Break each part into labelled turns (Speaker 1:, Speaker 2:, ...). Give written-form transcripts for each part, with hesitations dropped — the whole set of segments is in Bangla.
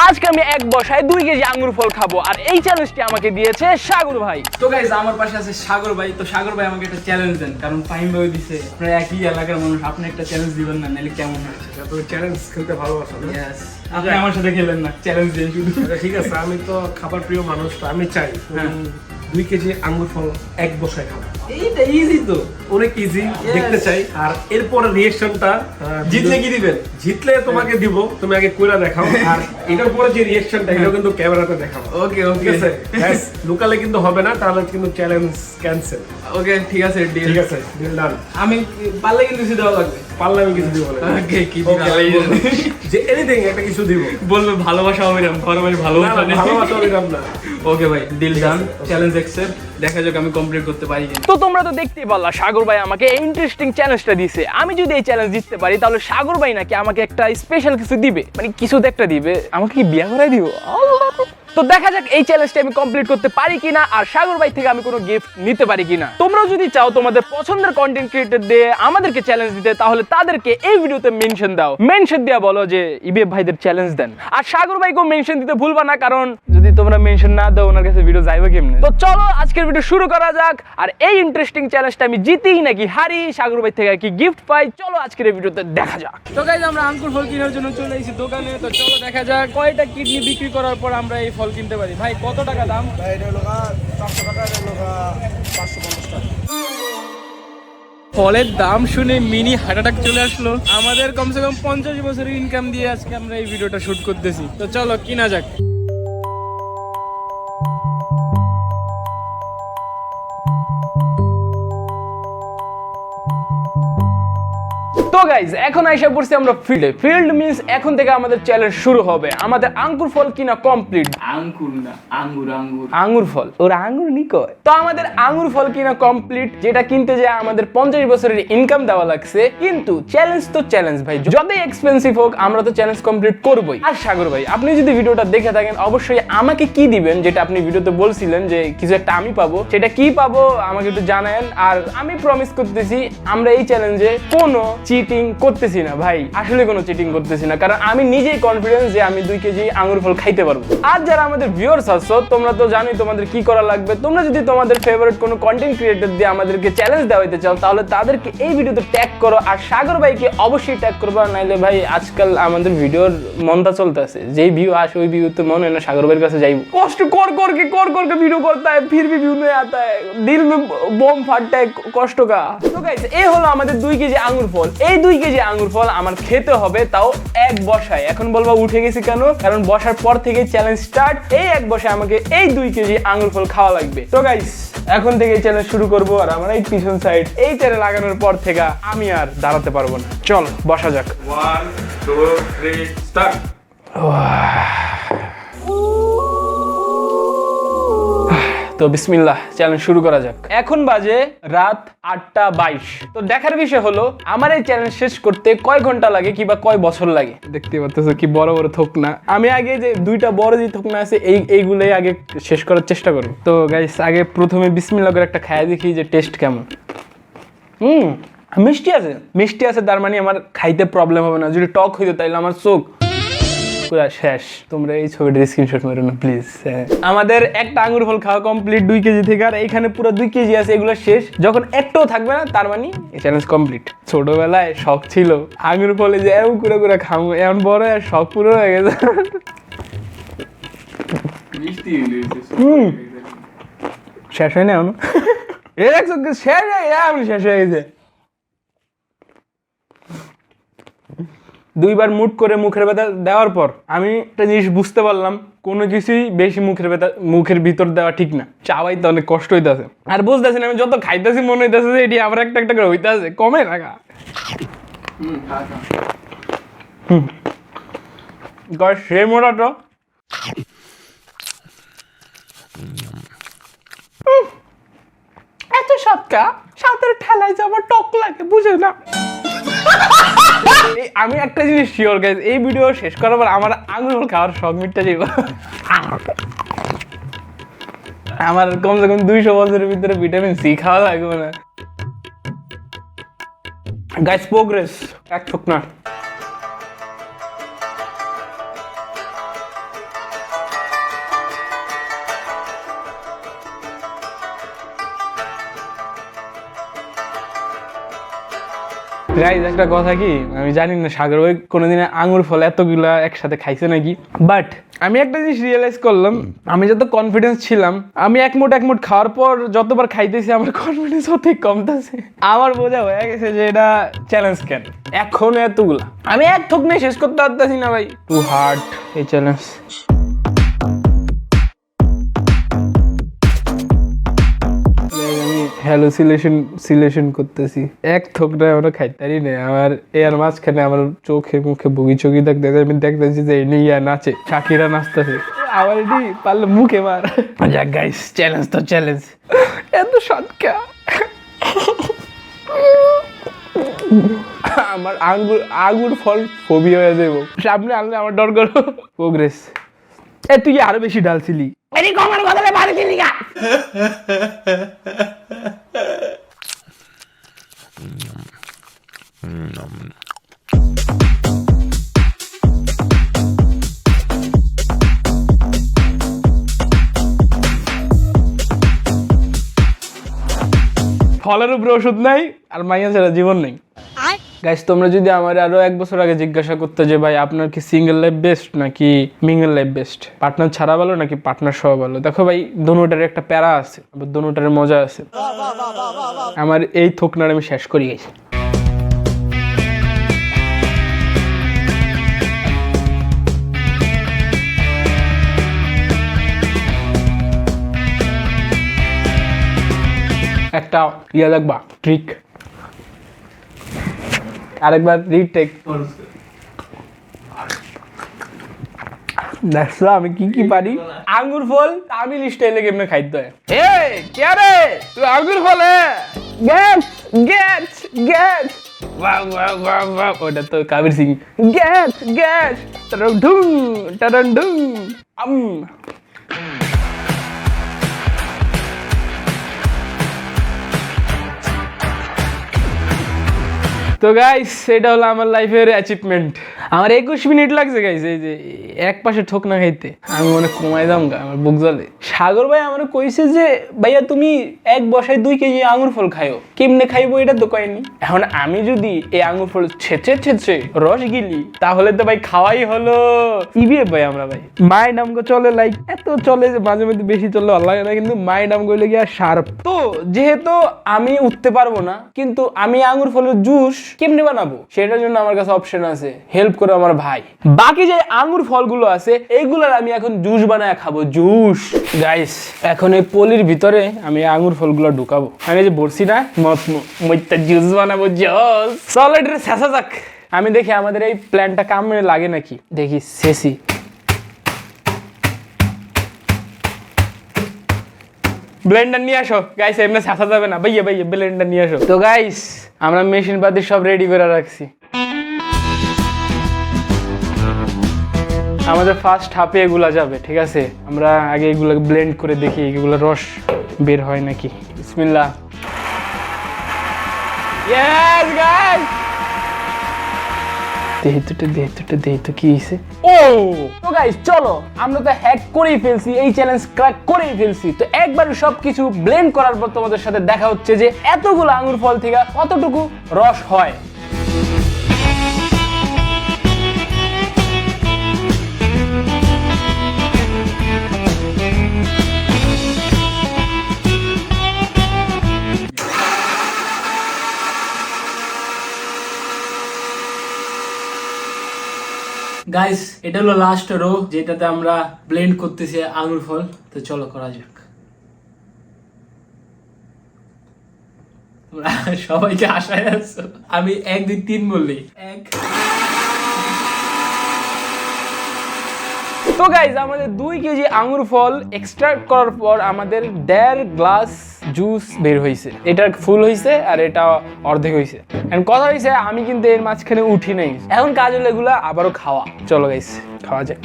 Speaker 1: আজকে আমি এক বসায় 2 কেজি আঙ্গুর ফল খাবো আর এই চ্যালেঞ্জটি আমাকে দিয়েছে সাগর ভাই।
Speaker 2: তো গাইস আমার পাশে আছে সাগর ভাই। তো সাগর ভাই আমাকে একটা চ্যালেঞ্জ দেন, কারণ ফাহিম ভাই দিছে আপনারা একই এলাকার মানুষ, আপনি একটা চ্যালেঞ্জ দিবেন না, নাহলে কেমন হয়?
Speaker 3: তো চ্যালেঞ্জ খেলতে ভালোবাসো না?
Speaker 2: Yes. আপনি আমার সাথে খেলেন না, চ্যালেঞ্জ দিন শুধু।
Speaker 3: আচ্ছা, ঠিক আছে, আমি তো খাবার প্রিয় মানুষ, তো আমি চাই 2 কেজি আঙ্গুর ফল এক বসায় খাবো।
Speaker 2: এইটা ইজি তো,
Speaker 3: অনেক ইজি, দেখতে চাই। আর এরপর রিঅ্যাকশনটা
Speaker 2: জিতলে কি দিবেন?
Speaker 3: জিতলে তোমাকে দিব, তুমি আগে কইরা দেখাও। আর এটার পরে যে রিঅ্যাকশনটা এটা কিন্তু ক্যামেরাতে দেখাবো।
Speaker 2: ওকে
Speaker 3: ঠিক আছে, ব্যাস লুকালে কিন্তু হবে না, তাহলে কিন্তু চ্যালেঞ্জ ক্যান্সেল।
Speaker 2: ওকে ঠিক আছে, ডিল।
Speaker 3: ঠিক আছে, ডিল ডান।
Speaker 2: আমি পারলে কিন্তু কিছু দেওয়া লাগবে।
Speaker 3: পারলে আমি কিছু দিব না।
Speaker 2: ওকে কি
Speaker 3: Okay,
Speaker 2: দিবেন?
Speaker 3: যে এনিথিং একটা কিছু দিব।
Speaker 2: বলবে ভালোবাসা হবে না, বড় ভাই
Speaker 3: না,
Speaker 2: ভালোবাসা নেই।
Speaker 3: ভালোবাসা দিলাম না।
Speaker 2: ওকে ভাই, ডিল ডান, চ্যালেঞ্জ অ্যাকসেপ্ট। দেখা যাক আমি কমপ্লিট করতে পারি কিনা।
Speaker 1: তো তোমরা তো দেখতেই পারলা সাগর ভাই আমাকে ইন্টারেস্টিং চ্যালেঞ্জটা দিয়েছে। আমি যদি এই চ্যালেঞ্জ জিততে পারি তাহলে সাগর ভাই নাকি আমাকে একটা স্পেশাল কিছু দিবে, মানে কিছু তো একটা দিবে। আমাকে কি বিয়ে করাই দিব? তো দেখা যাক এই চ্যালেঞ্জটা আমি কমপ্লিট করতে পারি কিনা আর সাগর ভাই থেকে আমি কোনো গিফট নিতে পারি কিনা। তোমরাও যদি চাও তোমাদের পছন্দের কন্টেন্ট ক্রিয়েটর দিয়ে আমাদেরকে চ্যালেঞ্জ দিতে, তাহলে তাদেরকে এই ভিডিওতে মেনশন দাও। মেনশন দিয়া বলো যে ইবে ভাইদের চ্যালেঞ্জ দেন। আর সাগর ভাইকেও মেনশন দিতে ভুলবা না, কারণ যদি তোমরা মেনশন না দাও ওনার কাছে ভিডিও যাইবে কেমনে। তো চলো আজকের ভিডিও শুরু করা যাক। আর এই ইন্টারেস্টিং চ্যালেঞ্জটা আমি জিতি নাকি হারি, সাগর ভাই থেকে কি গিফট পাই, চলো আজকের এই ভিডিওতে দেখা যাক।
Speaker 2: তো গাইজ আমরা আঙ্কুর ফল কেনার জন্য চলে এসেছি দোকানে। তো চলো দেখা যাক কয়টা কিডনি বিক্রি করার পর আমরা এই ফল কিনতে পারি। ভাই কত টাকা দাম? ফলের দাম শুনে মিনি হার্ট অ্যাটাক চলে আসলো আমাদের। কমসে কম 50 বছরের ইনকাম দিয়ে আজকে আমরা এই ভিডিওটা শুট করতেছি। তো চলো কিনা যাক।
Speaker 1: তো গাইজ এখন আইসা পড়ছি আমরা ফিল্ডে। ফিল্ড মিন্স এখন থেকে আমাদের চ্যালেঞ্জ শুরু হবে। আমাদের আঙ্গুর ফল কিনা কমপ্লিট।
Speaker 2: আঙ্কুর না, আঙ্গুর আঙ্গুর
Speaker 1: আঙ্গুর ফল, ওরা আঙ্গুর নি কয়। তো আমাদের আঙ্গুর ফল কিনা কমপ্লিট, যেটা কিনতে যায় আমাদের 50 বছরের ইনকাম দেওয়া লাগছে। কিন্তু চ্যালেঞ্জ তো চ্যালেঞ্জ ভাই, যতই এক্সপেন্সিভ হোক আমরা তো চ্যালেঞ্জ কমপ্লিট করবই। আর সাগর ভাই আপনি যদি ভিডিওটা দেখে থাকেন অবশ্যই আমাকে কি দিবেন, যেটা আপনি ভিডিওতে বলছিলেন যে কিছু একটা আমি পাবো, সেটা কি পাবো আমাকে একটু জানান। আর আমি প্রমিস করতেছি আমরা এই চ্যালেঞ্জে কোনো চিটিং করতেছি না ভাই, আসলে কোনো চিটিং করতেছি না, কারণ আমি নিজেই কনফিডেন্স যে আমি 2 কেজি আঙ্গুর ফল খাইতে পারবো। আর যারা আমাদের ভিউয়ার্স আছো তোমরা তো জানোই তোমাদের কি করা লাগবে। তোমরা যদি তোমাদের ফেভারিট কোনো কন্টেন্ট ক্রিয়েটর দিয়ে আমাদেরকে চ্যালেঞ্জ দেওয়াইতে চাও তাহলে তাদেরকে এই ভিডিওতে ট্যাগ করো। আর সাগর ভাইকে অবশ্যই ট্যাগ করবা, নাইলে ভাই আজকাল আমাদের ভিডিওর মনটা চলতেছে, যেই ভিউ আসে ওই ভিউতে মনে হয় না সাগর ভাইয়ের কাছে যাইব। কষ্ট কর করকে ভিডিও করতে হয়, ফির ভি ভিউ नहीं आता है, दिल में बम फाटता है কষ্ট কা। তো গাইস এই হলো আমাদের 2 কেজি আঙ্গুর ফল। এই 2 কেজি আঙ্গুর ফল আমার খেতে হবে তাও এক বসায়। এখন বলবা উঠে গেছি কেন, কারণ বসার পর থেকে চ্যালেঞ্জ স্টার্ট। এই এক বসায় আমাকে এই 2 কেজি আঙ্গুর ফল খাওয়া লাগবে। তো গাইস এখন থেকে চ্যালেঞ্জ শুরু করব। আর আমার এই পিছন সাইড এই চ্যানেল লাগানোর পর থেকে আমি আর দাঁড়াতে পারবো না। চল বসা যাক।
Speaker 3: 1 2 3 স্টার্ট।
Speaker 1: তো বিসমিল্লাহ, চ্যালেঞ্জ শুরু করা যাক। এখন বাজে রাত 8:22। তো দেখার বিষয় হলো আমার এই চ্যালেঞ্জ শেষ করতে কয় ঘন্টা লাগে কিংবা কয় বছর লাগে। দেখতে পাচ্ছেছো কি বড় বড় থোক না। আমি আগে যে 2টা বড় যে থোক না আছে এইগুলোই আগে শেষ করার চেষ্টা করব। তো গাইস আগে প্রথমে বিসমিল্লাহ করে একটা খাইয়ে দেখি যে টেস্ট কেমন। মিষ্টি আছে, মিষ্টি আছে, তার মানে আমার খাইতে প্রবলেম হবে না। যদি টক হইতো তাইলে আমার চোখ পুরা শেষ। তোমরা এই ছবিটার স্ক্রিনশট মারো না প্লিজ। আমাদের একটা আঙ্গুর ফল খাওয়া কমপ্লিট 2 কেজি থেকে। আর এখানে পুরো 2 কেজি আছে, এগুলো শেষ। যখন একটাও থাকবে না তার মানে এই চ্যালেঞ্জ কমপ্লিট। ছোটবেলায় শখ ছিল আঙ্গুর ফলে যে এমন করে খাবো, এমন বড় আর শখ পুরো হয়ে গেছে। শেষ হয় না এমন, এর এক শেষ হয়ে এমন শেষ হয়ে গেছে। 2বার মুট করে মুখের ব্যথা দেওয়ার পর আমি একটা জিনিস বুঝতে পারলাম, কোনো কিছুই বেশি মুখের ভিতর দেওয়া ঠিক না। চাবাইতে অনেক কষ্ট হইতেছে। আর বুঝতেছি না আমি যত খাইতেছি মনে হইতেছে যে এটি আবার একটা একটা করে হইতেছে, কমে রাখা। সে মোটা তো এত সৎকা সাঁতার ঠেলায় যে আমার টক লাগে বুঝে না। আমি একটা জিনিস শিওর গাইজ, এই ভিডিও শেষ করার পর আমার আঙুল খাওয়ার শখ মিটটা যাইব। আমার কমসে কম 200 বছরের ভিতরে ভিটামিন সি খাওয়া লাগবে না। গাইজ প্রোগ্রেস এক থোক না। গাইজ একটা কথা কি, আমি জানি না সাগর ভাই কোনোদিন আঙুর ফল এতগুলা একসাথে খাইছে নাকি, বাট আমি একটা জিনিস রিয়েলাইজ করলাম, আমি যত কনফিডেন্স ছিলাম, আমি এক মুঠ খাওয়ার পর যতবার খাইতেছি আমার কনফিডেন্স অনেক কমতেছে। আমার বোঝা হয়ে গেছে যে এটা চ্যালেঞ্জ কেন এখন এতগুলা আমি এক থোক নিয়ে শেষ করতে পারতেছি না ভাই, টু হার্ড এই চ্যালেঞ্জ। আমি হ্যালুসিলেশন করতেছি, এক থোকটা আমরা খাইতারি না, আমার এর মাঝখানে আমার চোখে মুখে বগি চগি দেখতেছে, আমি দেখতেছি যে ইয়া নাচে, শাকিরা নাচতেছে, আমার এটি পারলে মুখে মার। যাক গাইস, চ্যালেঞ্জ তো চ্যালেঞ্জ, এত সৎকা আমার আঙ্গুর ফল ফোবিয়া হয়ে যাবো, সামনে আনলে আমার ডর করো। প্রোগ্রেস এ তুই আরো বেশি ডালছিলি, কমার বদলে বাড়ি দিলি গা। ফলের উপরে ওষুধ নাই আর মাইয়া ছাড়া জীবন নেই। গাইস, তোমরা যদি আমার আরো 1 বছর আগে জিজ্ঞাসা করতে যে ভাই আপনার কি সিঙ্গেল লাইফ বেস্ট নাকি মিঙ্গেল লাইফ বেস্ট, পার্টনার ছাড়া ভালো নাকি পার্টনার সহ ভালো, দেখো ভাই দোনোটার একটা প্যারা আছে, আবার দোনোটার মজা আছে। আমার এই থোকনার আমি শেষ করি গেছি। একটা ইয়া দেখবা ট্রিক, আরেকবার রিটেক। দেখছো আমি কি পারি। আঙ্গুর ফল তামিল স্টাইলে কেমনে খাইতে হয়। এই কে রে তুই আঙ্গুর ফল? Get get get, wow wow wow wow, ওটা তো কবির সিং। গেট গেট টারং ঢুং টারং ঢুং তো গাইস, এটা হলো আমার লাইফের অ্যাচিভমেন্ট। আমার 21 মিনিট লাগছে গাইস, এই যে এক পাশে ঠোক না খাইতে, আমি মনে কমাই দাম গা, আমার বুক জ্বলে। সাগর ভাই আমার কইছে যে ভাইয়া তুমি এক বসায় 2 কেজি আঙুর ফল খাইও, কেমনে খাইবো এটা তো কয়নি। এখন আমি যদি এই আঙুর ফল ছেঁচে রস গিলি, তাহলে তো ভাই খাওয়াই হলো। ইবিএ ভাই আমরা ভাই মায়ের নাম গো চলে, লাইক এত চলে যে মাঝে মধ্যে বেশি চললে ভালো লাগে না, কিন্তু মায়ের নাম গইলে গিয়া শার্প। তো যেহেতু আমি উঠতে পারবো না, কিন্তু আমি আঙুর ফলের জুস কেমনে বানাবো সেটার জন্য আমার কাছে অপশন আছে, হেল্প করে আমার ভাই। বাকি যে আঙ্গুর ফলগুলো আছে এইগুলোর আমি এখন জুস বানায় খাবো, জুস। গাইস, এখন এই পলির ভিতরে আমি আঙ্গুর ফলগুলো ঢুকাবো, আমি যে বলছি না মইতা জুস বানাবো, জুস। চল এটা শেষা যাক, আমি দেখি আমাদের এই প্ল্যানটা কামে লাগে নাকি, দেখি শেষি। ব্লেন্ডার নিয়ে আসো গাইস, এমনি ছাঁচা যাবে না, ভাইয়া ব্লেন্ডার নিয়ে আসো। তো গাইস, আমরা মেশিন পাতি সব রেডি করে রাখছি। আমাদের ফার্স্ট হাফে এগুলা যাবে, ঠিক আছে? আমরা আগে এগুলো ব্লেন্ড করে দেখি এগুলো রস বের হয় নাকি। বিসমিল্লাহ। ইয়েস গাইস, দেহি তো কি হইছে। ও তো গাইস, চলো আমরা তো হ্যাক করেই ফেলছি, এই চ্যালেঞ্জ ক্র্যাক করেই ফেলছি। তো একবারে সবকিছু ব্লেন্ড করার পর তোমাদের সাথে দেখা হচ্ছে যে এতগুলো আঙ্গুর ফল থেকে কতটুকু রস হয়। গাইস, এটা হলো লাস্ট রো যেটাতে আমরা ব্লেন্ড করতেছি আঙ্গুর ফল। তো চলো করা যাক। তোমরা সবাইকে আশায় আছো, আমি 1 2 3 বললি 1। তো গাইস, আমাদের 2 কেজি আঙ্গুর ফল এক্সট্রাক্ট করার পর আমাদের 1.5 গ্লাস জুস বের হয়েছে। এটা ফুল হয়েছে আর এটা অর্ধেক হয়েছে। এন্ড কথা হয়েছে আমি কিন্তু এর মাঝখানে উঠি নাই, এখন কাজ হলো এগুলা আবারও খাওয়া। চলো গাইস, খাওয়া যাক।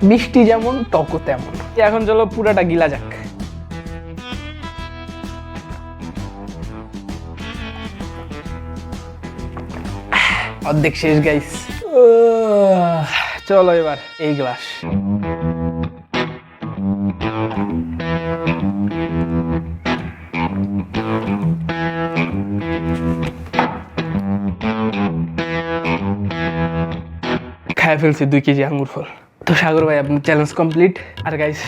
Speaker 1: মিষ্টি যেমন টকও তেমন। এখন চলো পুরাটা গিলা যাক। অর্ধেক শেষ গাইস। চলো এবার এই গ্লাস। খাই ফেলছি 2 কেজি আঙ্গুর ফল। তো সাগর ভাই আপনার চ্যালেঞ্জ কমপ্লিট। আর গাইস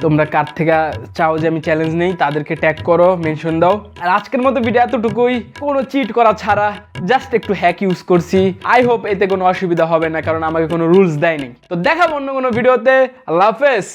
Speaker 1: তোমরা কার থেকে চাও যে আমি চ্যালেঞ্জ নেই তাদেরকে ট্যাগ করো, মেনশন দাও। আর আজকের মতো ভিডিও এতটুকুই, কোনো চিট করা ছাড়া জাস্ট একটু হ্যাক ইউজ করছি। আই হোপ এতে কোনো অসুবিধা হবে না, কারণ আমাকে কোনো রুলস দেয়নি। তো দেখাবো অন্য কোনো ভিডিওতে। আল্লাহ হাফেজ।